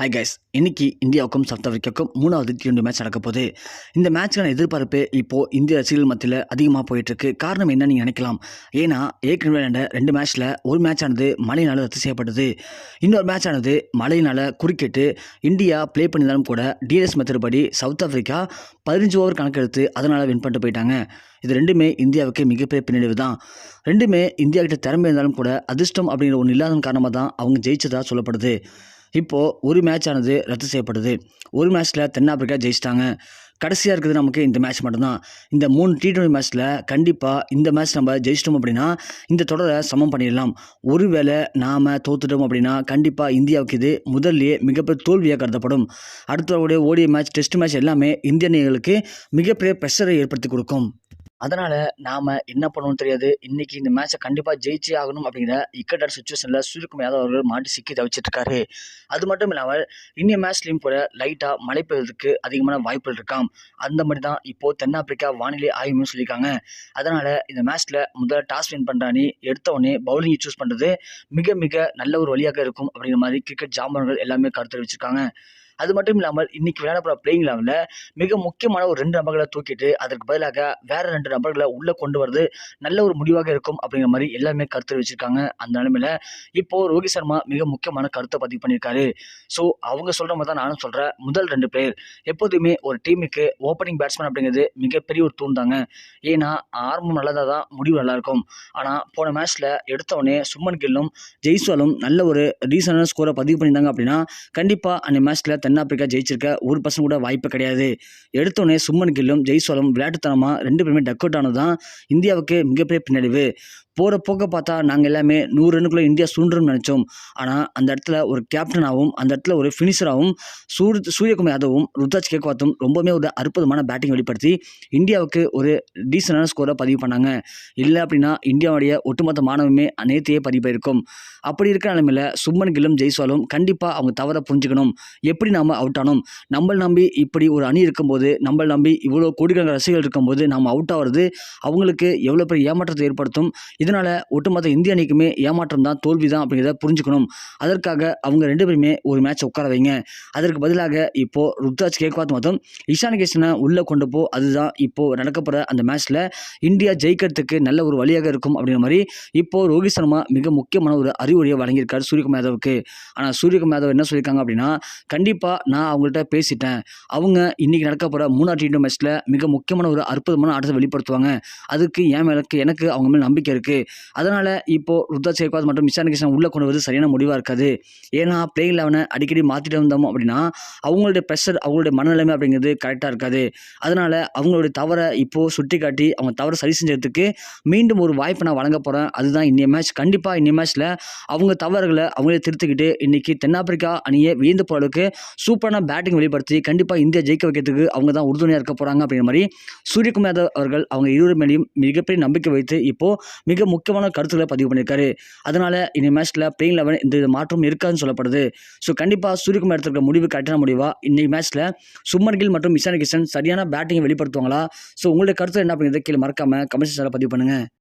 Hi guys, இன்னைக்கு இந்தியாவுக்கும் south ஆஃப்ரிக்காவுக்கும் 3வது T20 மேட்ச் நடக்க போகுது. இந்த மேட்ச்க்கான எதிர்பார்ப்பு இப்போது இந்திய ரசிகர்கள் மத்தியில் அதிகமாக போயிட்டுருக்கு. காரணம் என்ன நீங்கள் நினைக்கலாம். ஏன்னா ஏற்கனவே விளையாண்ட 2 மேட்ச்சில் ஒரு மேட்ச் ஆனது மழையினால் ரத்து செய்யப்பட்டது. இன்னொரு மேட்ச் ஆனது மழையினால் குறுக்கிட்டு இந்தியா ப்ளே பண்ணியிருந்தாலும் கூட டிஎஸ் மெத்தட் படி சவுத் ஆஃப்ரிக்கா 15 ஓவர் கணக்கெடுத்து அதனால் வின் பண்ணிட்டு போயிட்டாங்க. இது ரெண்டுமே இந்தியாவுக்கு மிகப்பெரிய பின்னடைவு தான். ரெண்டுமே இந்தியா கிட்ட திறமை இருந்தாலும் கூட அதிர்ஷ்டம் அப்படிங்கிற ஒன்று இல்லாத காரணமாக தான் அவங்க ஜெயிச்சதாக சொல்லப்படுது. இப்போது ஒரு மேட்ச் ஆனது ரத்து செய்யப்படுது. ஒரு மேட்ச்சில் தென்னாப்பிரிக்கா ஜெயிச்சிட்டாங்க. கடைசியாக இருக்குது நமக்கு இந்த மேட்ச் மட்டும்தான். இந்த 3 T20 மேட்ச்சில் கண்டிப்பாக இந்த மேட்ச் நம்ம ஜெயிச்சிட்டோம் அப்படின்னா இந்த தொடரை சமம் பண்ணிடலாம். ஒருவேளை நாம் தோத்துட்டோம் அப்படின்னா கண்டிப்பாக இந்தியாவுக்கு இது முதல்லையே மிகப்பெரிய தோல்வியாக கருதப்படும். அடுத்த வரக்கூடிய ஓடிஐ மேட்ச், டெஸ்ட் மேட்ச் எல்லாமே இந்திய அணிகளுக்கு மிகப்பெரிய ப்ரெஷரை ஏற்படுத்தி கொடுக்கும். அதனால் நாம் என்ன பண்ணணும்னு தெரியாது. இன்றைக்கி இந்த மேட்ச்சை கண்டிப்பாக ஜெயிச்சே ஆகணும் அப்படிங்கிற இக்கட்டான சுச்சுவேஷனில் சூரியகுமார் யாதவ் அவர்கள் மாட்டி சிக்கி தவிச்சிட்ருக்காரு. அது மட்டும் இல்லாமல் இன்னிய மேட்ச்லேயும் கூட லைட்டாக மழை பெய்வதற்கு அதிகமான வாய்ப்புகள் இருக்காம். அந்த மாதிரி தான் இப்போது தென்னாப்பிரிக்கா வானிலை ஆய்வுன்னு சொல்லியிருக்காங்க. அதனால் இந்த மேட்ச்சில் முதல்ல டாஸ் வின் பண்ணுற அணி எடுத்த உடனே பவுலிங்கை சூஸ் பண்ணுறது மிக மிக நல்ல ஒரு வழியாக இருக்கும் அப்படிங்கிற மாதிரி கிரிக்கெட் ஜாம்பவான்கள் எல்லாமே கருத்து தெரிவிச்சிருக்காங்க. அது மட்டும் இல்லாமல் இன்றைக்கி விளையாடப்போகிற பிளேயிங் லெவலில் மிக முக்கியமான ஒரு 2 நபர்களை தூக்கிட்டு அதற்கு பதிலாக வேறு 2 நபர்களை உள்ளே கொண்டு வரது நல்ல ஒரு முடிவாக இருக்கும் அப்படிங்கிற மாதிரி எல்லாமே கருத்து தெரிவிச்சிருக்காங்க. அந்த நிலைமையில் இப்போது ரோஹித் சர்மா மிக முக்கியமான கருத்தை பதிவு பண்ணியிருக்காரு. ஸோ அவங்க சொல்கிற மாதிரி தான் நானும் சொல்கிறேன். முதல் 2 பிளேயர் எப்போதுமே ஒரு டீமுக்கு ஓப்பனிங் பேட்ஸ்மேன் அப்படிங்கிறது மிகப்பெரிய ஒரு தூண் தாங்க. ஏன்னா ஆரம்பம் நல்லதாக தான் முடிவு நல்லாயிருக்கும். ஆனால் போன மேட்ச்சில் எடுத்தவொடனே சுமன் கில்லும் ஜெய்ஸ்வாலும் நல்ல ஒரு ரீசனான ஸ்கோரை பதிவு பண்ணியிருந்தாங்க அப்படின்னா கண்டிப்பாக அந்த மேட்ச்சில் தென்னாப்பிரிக்கா ஜெயிச்சிருக்க 1% கூட வாய்ப்பு கிடையாது. எடுத்தோடனே சுமன் கில்லும் ஜெய்ஸ்வாலும் விளையாட்டுத்தனமாக 2 பேருமே டக் அவுட் ஆனது தான் இந்தியாவுக்கு மிகப்பெரிய பின்னடைவு. போகிற போக்க பார்த்தா நாங்கள் எல்லாமே 100 ரன்னுக்குள்ளே இந்தியா சுண்டுன்னு நினச்சோம். ஆனால் அந்த இடத்துல ஒரு கேப்டனாகவும் அந்த இடத்துல ஒரு ஃபினிஷராகவும் சூரியகுமார் யாதவும் ருத்ராஜ் கேக்வாத்தும் ரொம்பவுமே ஒரு அற்புதமான பேட்டிங் வெளிப்படுத்தி இந்தியாவுக்கு ஒரு டீசனான ஸ்கோரை பதிவு பண்ணாங்க. இல்லை அப்படின்னா இந்தியாவுடைய ஒட்டுமொத்த மாணவமே நேற்றையே பதிவு போயிருக்கும். அப்படி இருக்கிற நிலைமையில் சுமன் கில்லும் ஜெய்ஸ்வாலும் கண்டிப்பாக அவங்க தவறை புரிஞ்சுக்கணும். எப்படி நாம் அவுட் ஆனோம், நம்மளை நம்பி இப்படி ஒரு அணி இருக்கும்போது, நம்மளை நம்பி இவ்வளோ கோடிக்கணக்கான ரசிகர்கள் இருக்கும்போது நாம் அவுட் ஆகிறது அவங்களுக்கு எவ்வளோ பெரிய ஏமாற்றத்தை ஏற்படுத்தும். இதனால் ஒட்டுமொத்த இந்திய அணிக்குமே ஏமாற்றம் தான், தோல்வி தான் அப்படிங்கிறத புரிஞ்சுக்கணும். அதற்காக அவங்க 2 பேருமே ஒரு மேட்ச் உட்கார வைங்க. அதற்கு பதிலாக இப்போது ருத்ராஜ் கேக்வாத் மற்றும் இஷான் கிஷனை உள்ளே கொண்டு போ. அதுதான் இப்போது நடக்கப்படுற அந்த மேட்ச்சில் இந்தியா ஜெயிக்கிறதுக்கு நல்ல ஒரு வழியாக இருக்கும் அப்படிங்கிற மாதிரி இப்போது ரோஹித் சர்மா மிக முக்கியமான ஒரு அறிவுரையை வழங்கியிருக்காரு சூரியகுமார் யாதவுக்கு. ஆனால் சூரியகுமார் யாதவ் என்ன சொல்லியிருக்காங்க அப்படின்னா, கண்டிப்பாக நான் அவங்கள்ட்ட பேசிட்டேன். அவங்க இன்றைக்கி நடக்க போகிற 3வது T20 மேட்ச்சில் மிக முக்கியமான ஒரு அற்புதமான ஆட்டத்தை வெளிப்படுத்துவாங்க. அதுக்கு எனக்கு அவங்க மேலே நம்பிக்கை இருக்குது. அதனால் இப்போது ருத்ராஜ் கேக்வாத் மற்றும் இஷான் கிஷன் உள்ளே கொண்டு வருவது சரியான முடிவாக இருக்காது. ஏன்னா பிளேயிங் லெவனை அடிக்கடி மாற்றிட்டு வந்தோம் அப்படின்னா அவங்களுடைய ப்ரெஷர், அவங்களுடைய மனநிலைமை அப்படிங்கிறது கரெக்டாக இருக்காது. அதனால் அவங்களுடைய தவறை இப்போது சுட்டி காட்டி அவங்க தவறை சரி செஞ்சதுக்கு மீண்டும் ஒரு வாய்ப்பை நான் வழங்க போகிறேன். அதுதான் இன்னைய மேட்ச். கண்டிப்பாக இன்னைய மேட்ச்சில் அவங்க தவறுகளை அவங்களே திருத்திக்கிட்டு இன்றைக்கி தென்னாப்பிரிக்கா அணியை வியந்து போகிற அளவுக்கு சூப்பரான பேட்டிங் வெளிப்படுத்தி கண்டிப்பாக இந்தியா ஜெயிக்க வைக்கிறதுக்கு அவங்க தான் உறுதுணையாக இருக்க போகிறாங்க அப்படிங்கிற மாதிரி சூரியகுமார் யாதவ் அவர்கள் அவங்க இருவர் மேலேயும் மிகப்பெரிய நம்பிக்கை வைத்து இப்போது மிக முக்கியமான கருத்துக்களை பதிவு பண்ணியிருக்காரு. அதனால் இந்த மேட்ச்சில் பிளேயிங் லெவன் இந்த மாற்றம் இருக்காதுன்னு சொல்லப்படுது. ஸோ கண்டிப்பாக சூரியகுமார் எடுத்துக்கிற முடிவு கரெக்டான முடிவா? இன்னைக்கு மேட்ச்சில் சுமன் கில் மற்றும் இஷான் கிஷன் சரியான பேட்டிங்கை வெளிப்படுத்துவாங்களா? ஸோ உங்களுடைய கருத்து என்ன அப்படிங்கிறத கீழே மறக்காமல் கமெண்ட் செக்ஷனில் பதிவு பண்ணுங்கள்.